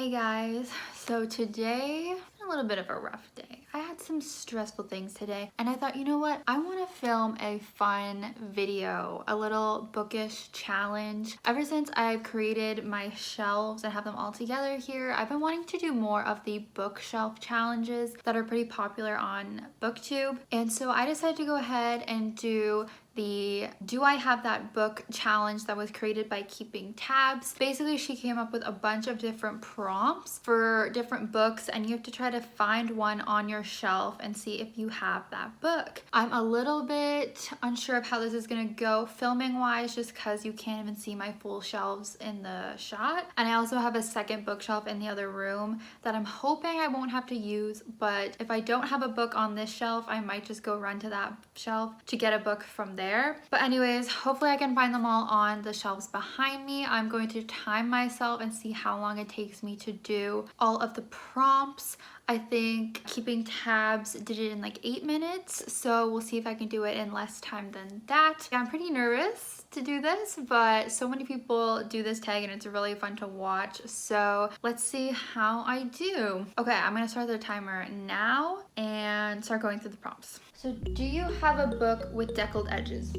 Hey guys, so today, a little bit of a rough day. I had some stressful things today and I thought, you know what? I want to film a fun video, a little bookish challenge. Ever since I've created my shelves and have them all together here, I've been wanting to do more of the bookshelf challenges that are pretty popular on BookTube. And so I decided to go ahead and do the Do I Have That Book challenge that was created by Keeping Tabs. Basically, she came up with a bunch of different prompts for different books and you have to try to find one on your shelf and see if you have that book. I'm a little bit unsure of how this is gonna go filming wise just because you can't even see my full shelves in the shot. And I also have a second bookshelf in the other room that I'm hoping I won't have to use, but if I don't have a book on this shelf, I might just go run to that shelf to get a book from there. But anyways, hopefully I can find them all on the shelves behind me. I'm going to time myself and see how long it takes me to do all of the prompts. I think Keeping Tabs did it in like 8 minutes, so we'll see if I can do it in less time than that. I'm pretty nervous to do this, but so many people do this tag and it's really fun to watch, so let's see how I do. Okay, I'm gonna start the timer now and start going through the prompts. So do you have a book with deckled edges?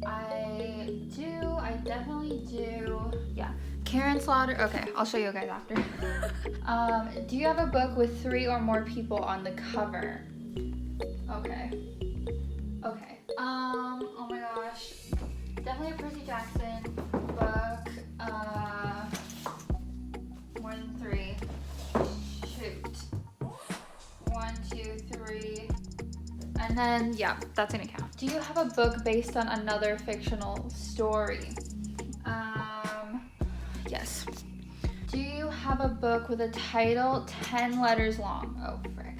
I do, I definitely do. Yeah. Karen Slaughter, okay, I'll show you guys after. Do you have a book with 3 or more people on the cover? Okay. Okay. Oh my gosh. Definitely a Percy Jackson book. More than 3. Shoot. 1, 2, 3. And then, yeah, that's gonna count. Do you have a book based on another fictional story? Yes. Do you have a book with a title 10 letters long? Oh, frick.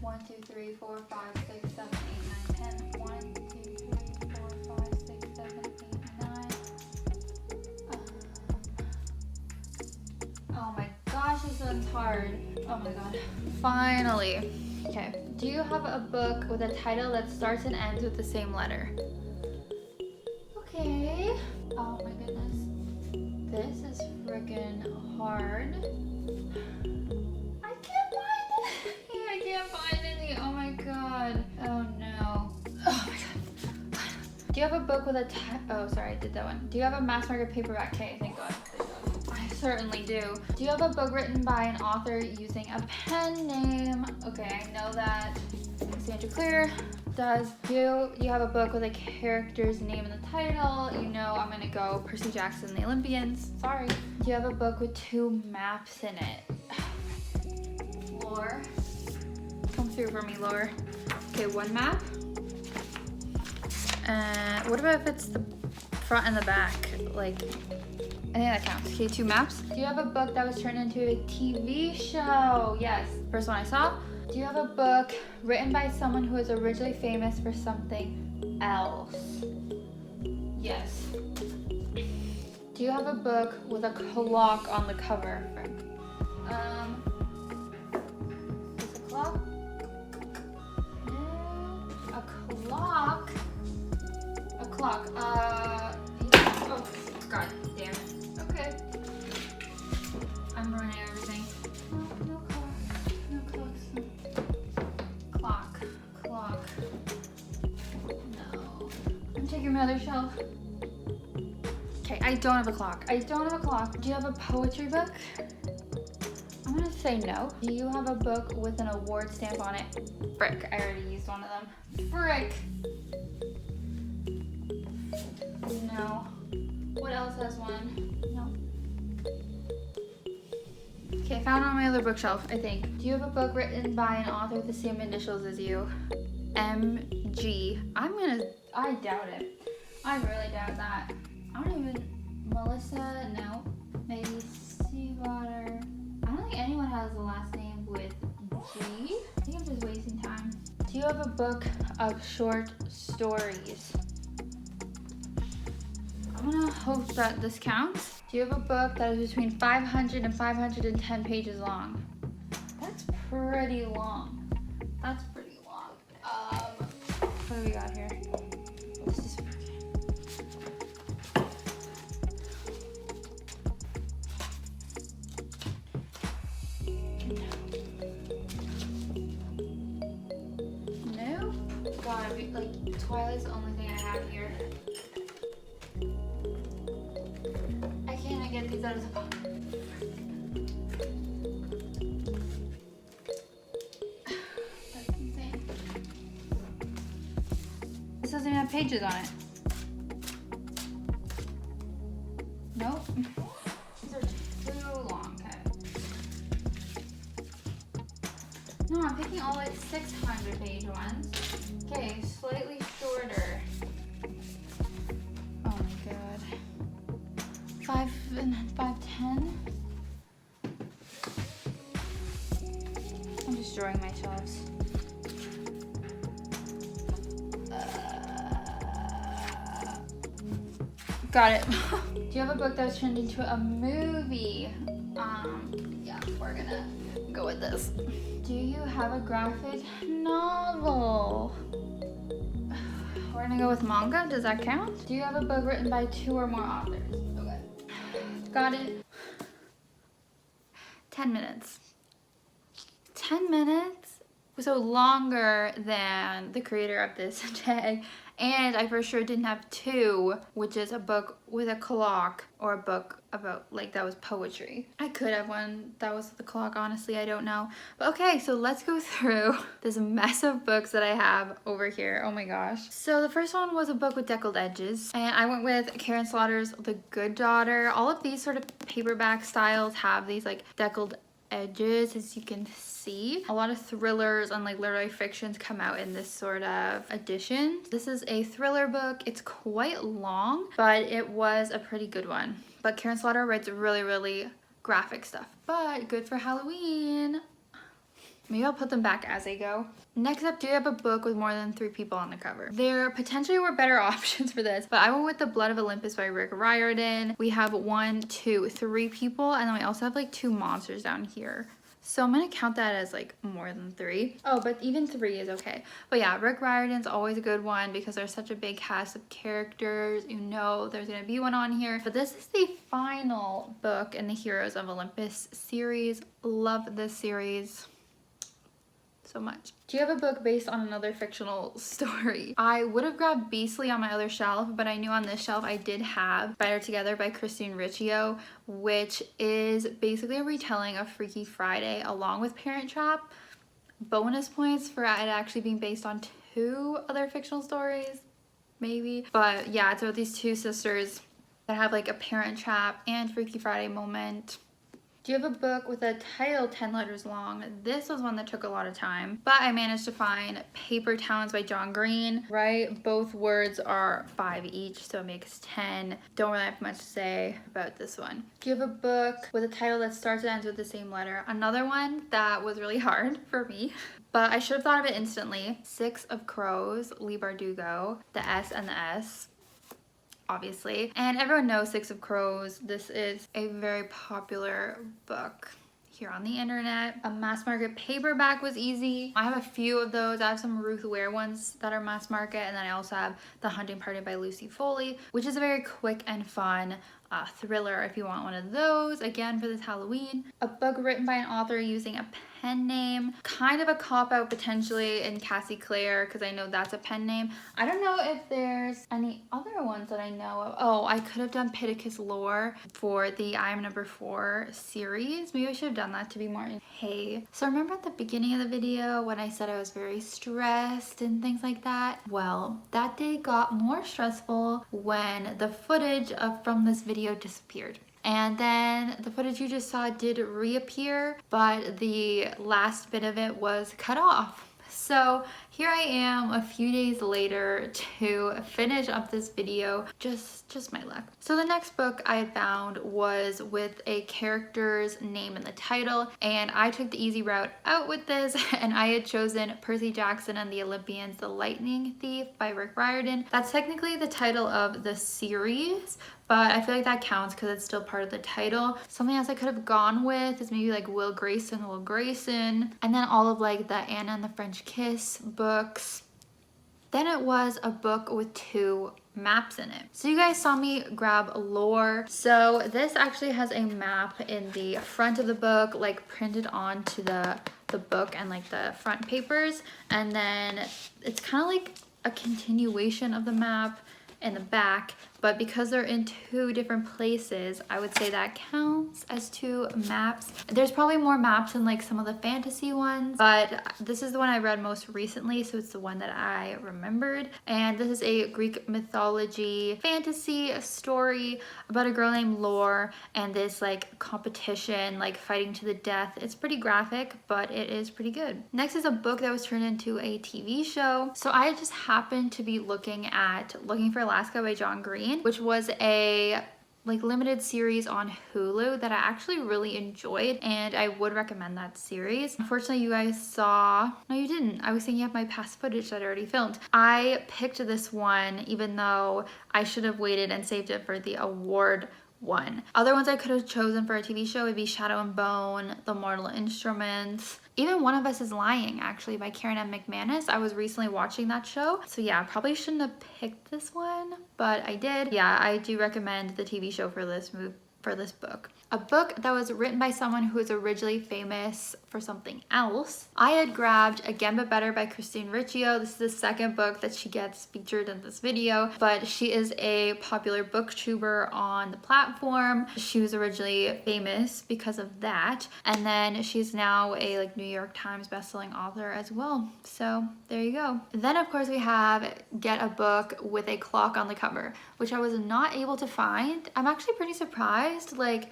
1, 2, 3, 4, 5, 6, 7, 8, 9, 10. 1, 2, 3, 4, 5, 6, 7, 8, 9. Oh my gosh, this one's hard. Oh my god. Finally. Okay. Do you have a book with a title that starts and ends with the same letter? Okay. Oh my goodness. This is freaking hard. I can't find it. I can't find any. Oh my god. Oh no. Oh my god. Do you have a book with a oh, sorry, I did that one. Do you have a mass market paperback? Okay, thank god. I certainly do. Do you have a book written by an author using a pen name? Okay, I know that Sandra Clear does. Do you have a book with a character's name in the title? You know I'm gonna go Percy Jackson and the Olympians. Sorry. Do you have a book with 2 maps in it? Lore. Come through for me, Lore. Okay, 1 map. What about if it's the front and the back? Like, I think that counts. Okay, 2 maps. Do you have a book that was turned into a TV show? Yes. First one I saw. Do you have a book written by someone who is originally famous for something else? Yes. Do you have a book with a clock on the cover? Is a clock? No. A clock? A clock. Oh, god damn it. Okay. I'm ruining everything. No clock. Clock. No. I'm taking my other shelf. Okay, I don't have a clock. I don't have a clock. Do you have a poetry book? I'm gonna say no. Do you have a book with an award stamp on it? Frick, I already used one of them. Frick. No. What else has one? No. Okay, found it on my other bookshelf, I think. Do you have a book written by an author with the same initials as you? MG. I doubt it. I really doubt that. I don't even, Melissa, no. Maybe Seawater. I don't think anyone has a last name with G. I think I'm just wasting time. Do you have a book of short stories? I'm gonna hope that this counts. Do you have a book that is between 500 and 510 pages long? That's pretty long. That's pretty long. What do we got here? This is Twilight's the only thing I have here. I can't even get these out of the box. That's insane. This doesn't even have pages on it. Nope. These are too long. No, I'm picking all like 600 page ones. Okay, slightly shorter. Oh my god. 5 and 510. I'm destroying my shelves. Got it. Do you have a book that was turned into a movie? Yeah, we're gonna go with this. Do you have a graphic novel? We're gonna go with manga. Does that count? Do you have a book written by 2 or more authors? Okay. Got it. 10 minutes. 10 minutes? So longer than the creator of this tag. And I for sure didn't have 2, which is a book with a clock or a book about like that was poetry. I could have one that was the clock, honestly, I don't know. But okay, so let's go through this mess of books that I have over here. Oh my gosh. So the first one was a book with deckled edges, and I went with Karen Slaughter's The Good Daughter. All of these sort of paperback styles have these like deckled edges, as you can see. A lot of thrillers and like literary fictions come out in this sort of edition. This is a thriller book. It's quite long, but it was a pretty good one. But Karen Slaughter writes really graphic stuff, but good for Halloween. Maybe I'll put them back as they go. Next up, do you have a book with more than 3 people on the cover? There potentially were better options for this, but I went with The Blood of Olympus by Rick Riordan. We have 1, 2, 3 people, and then we also have like 2 monsters down here. So I'm gonna count that as like more than 3. Oh, but even 3 is okay. But yeah, Rick Riordan's always a good one because there's such a big cast of characters. You know there's gonna be one on here. But this is the final book in the Heroes of Olympus series. Love this series so much. Do you have a book based on another fictional story? I would have grabbed Beastly on my other shelf, but I knew on this shelf I did have Better Together by Christine Riccio, which is basically a retelling of Freaky Friday along with Parent Trap. Bonus points for it actually being based on 2 other fictional stories, maybe. But yeah, it's about these 2 sisters that have like a Parent Trap and Freaky Friday moment. Do you have a book with a title 10 letters long? This was one that took a lot of time, but I managed to find Paper Towns by John Green, right? Both words are 5 each, so it makes 10. Don't really have much to say about this one. Do you have a book with a title that starts and ends with the same letter? Another one that was really hard for me, but I should have thought of it instantly. 6 of Crows, Leigh Bardugo, the S and the S. Obviously, and everyone knows 6 of Crows. This is a very popular book here on the internet. A mass market paperback was easy. I have a few of those. I have some Ruth Ware ones that are mass market, and then I also have The Hunting Party by Lucy Foley, which is a very quick and fun thriller if you want one of those, again for this Halloween. A book written by an author using a pen name, kind of a cop-out potentially in Cassie Clare, because I know that's a pen name. I don't know if there's any other ones that I know of. Oh, I could have done Pittacus Lore for the I Am Number 4 series. Maybe I should have done that to be more in. Hey, so remember at the beginning of the video when I said I was very stressed and things like that? Well, that day got more stressful when the footage from this video disappeared. And then the footage you just saw did reappear, but the last bit of it was cut off. So here I am a few days later to finish up this video. Just my luck. So the next book I found was with a character's name in the title, and I took the easy route out with this, and I had chosen Percy Jackson and the Olympians, The Lightning Thief by Rick Riordan. That's technically the title of the series, but I feel like that counts because it's still part of the title. Something else I could have gone with is maybe like Will Grayson, and then all of like the Anna and the French Kiss books. Then it was a book with 2 maps in it. So you guys saw me grab Lore. So this actually has a map in the front of the book, like printed onto the book and like the front papers. And then it's kind of like a continuation of the map in the back, but because they're in two different places, I would say that counts as two maps. There's probably more maps in like some of the fantasy ones, but this is the one I read most recently, so it's the one that I remembered. And this is a Greek mythology fantasy story about a girl named Lore and this like competition, like fighting to the death. It's pretty graphic, but it is pretty good. Next is a book that was turned into a TV show. So I just happened to be looking for Alaska by John Green, which was a like limited series on Hulu that I actually really enjoyed, and I would recommend that series. Unfortunately, you guys saw, no you didn't, I was thinking of my past footage that I already filmed. I picked this one even though I should have waited and saved it for the award one. Other ones I could have chosen for a TV show would be Shadow and Bone, The Mortal Instruments, even One of Us is Lying, actually, by Karen M. McManus. I was recently watching that show. So yeah, I probably shouldn't have picked this one, but I did. Yeah, I do recommend the TV show for this book. A book that was written by someone who was originally famous for something else. I had grabbed Again But Better by Christine Riccio. This is the second book that she gets featured in this video, but she is a popular booktuber on the platform. She was originally famous because of that, and then she's now a like New York Times bestselling author as well. So there you go. Then of course we have Get a Book with a Clock on the Cover, which I was not able to find. I'm actually pretty surprised. Like,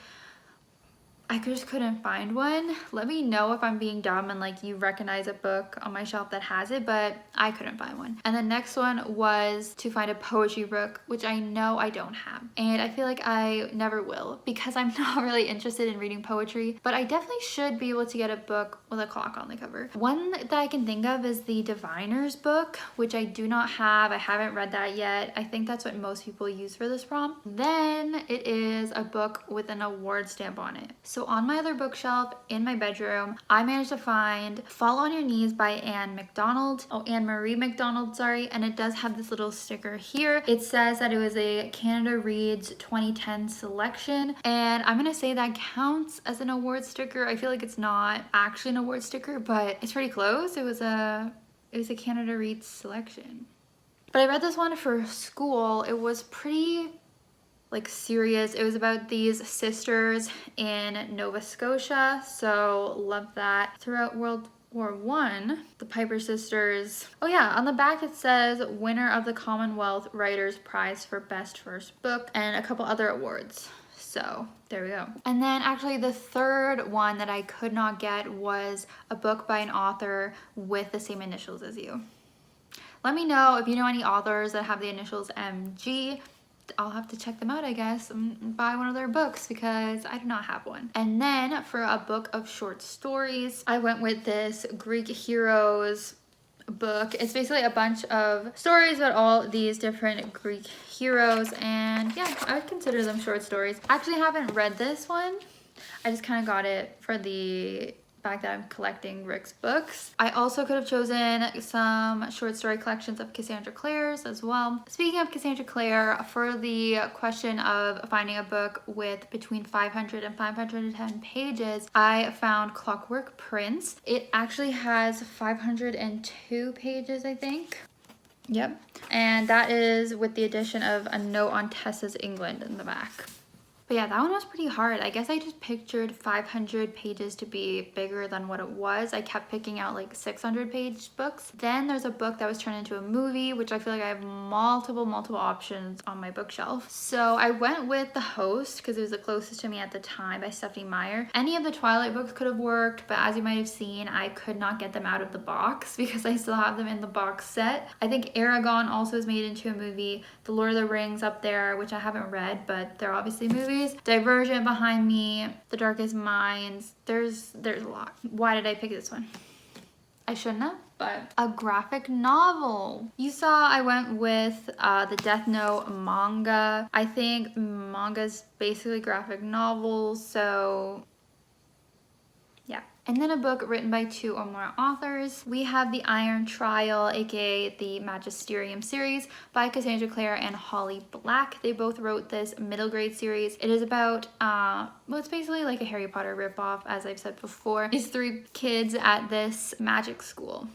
I just couldn't find one. Let me know if I'm being dumb and like you recognize a book on my shelf that has it, but I couldn't find one. And the next one was to find a poetry book, which I know I don't have. And I feel like I never will because I'm not really interested in reading poetry, but I definitely should be able to get a book with a clock on the cover. One that I can think of is the Diviners book, which I do not have. I haven't read that yet. I think that's what most people use for this prompt. Then it is a book with an award stamp on it. So on my other bookshelf in my bedroom, I managed to find Fall on Your Knees by Anne Marie McDonald, sorry, and it does have this little sticker here. It says that it was a Canada Reads 2010 selection, and I'm gonna say that counts as an award sticker. I feel like it's not actually an award sticker, but it's pretty close. It was a Canada Reads selection. But I read this one for school. It was pretty like serious. It was about these sisters in Nova Scotia, so love that. Throughout World War I, the Piper sisters. Oh yeah, on the back it says winner of the Commonwealth Writers Prize for Best First Book and a couple other awards. So there we go. And then actually the third one that I could not get was a book by an author with the same initials as you. Let me know if you know any authors that have the initials MG. I'll have to check them out, I guess, and buy one of their books because I do not have one. And then for a book of short stories, I went with this Greek Heroes book. It's basically a bunch of stories about all these different Greek heroes, and yeah, I would consider them short stories. I actually haven't read this one. I just kind of got it for the fact that I'm collecting Rick's books. I also could have chosen some short story collections of Cassandra Clare's as well. Speaking of Cassandra Clare, for the question of finding a book with between 500 and 510 pages, I found Clockwork Prince. It actually has 502 pages, I think. Yep. And that is with the addition of a note on Tessa's England in the back. But yeah, that one was pretty hard. I guess I just pictured 500 pages to be bigger than what it was. I kept picking out like 600 page books. Then there's a book that was turned into a movie, which I feel like I have multiple options on my bookshelf. So I went with The Host because it was the closest to me at the time by Stephenie Meyer. Any of the Twilight books could have worked, but as you might have seen, I could not get them out of the box because I still have them in the box set. I think Aragon also was made into a movie. The Lord of the Rings up there, which I haven't read, but they're obviously movies. Divergent behind me, The Darkest Minds. There's a lot. Why did I pick this one? I shouldn't have, but a graphic novel. You saw I went with the Death Note manga. I think manga's basically graphic novels, so yeah. And then a book written by 2 or more authors. We have The Iron Trial, aka the Magisterium series by Cassandra Clare and Holly Black. They both wrote this middle grade series. It is about, well, it's basically like a Harry Potter ripoff, as I've said before. These 3 kids at this magic school.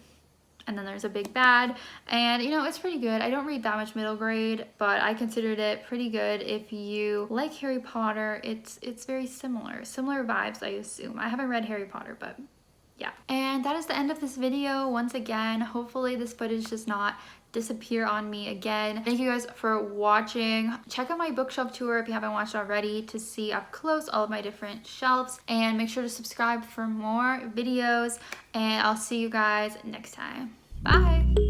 and then there's a big bad, and you know, it's pretty good. I don't read that much middle grade, but I considered it pretty good. If you like Harry Potter, it's very similar vibes, I assume. I haven't read Harry Potter, but yeah. And that is the end of this video. Once again, hopefully this footage does not disappear on me again. Thank you guys for watching. Check out my bookshelf tour if you haven't watched already to see up close all of my different shelves, and make sure to subscribe for more videos, and I'll see you guys next time. Bye.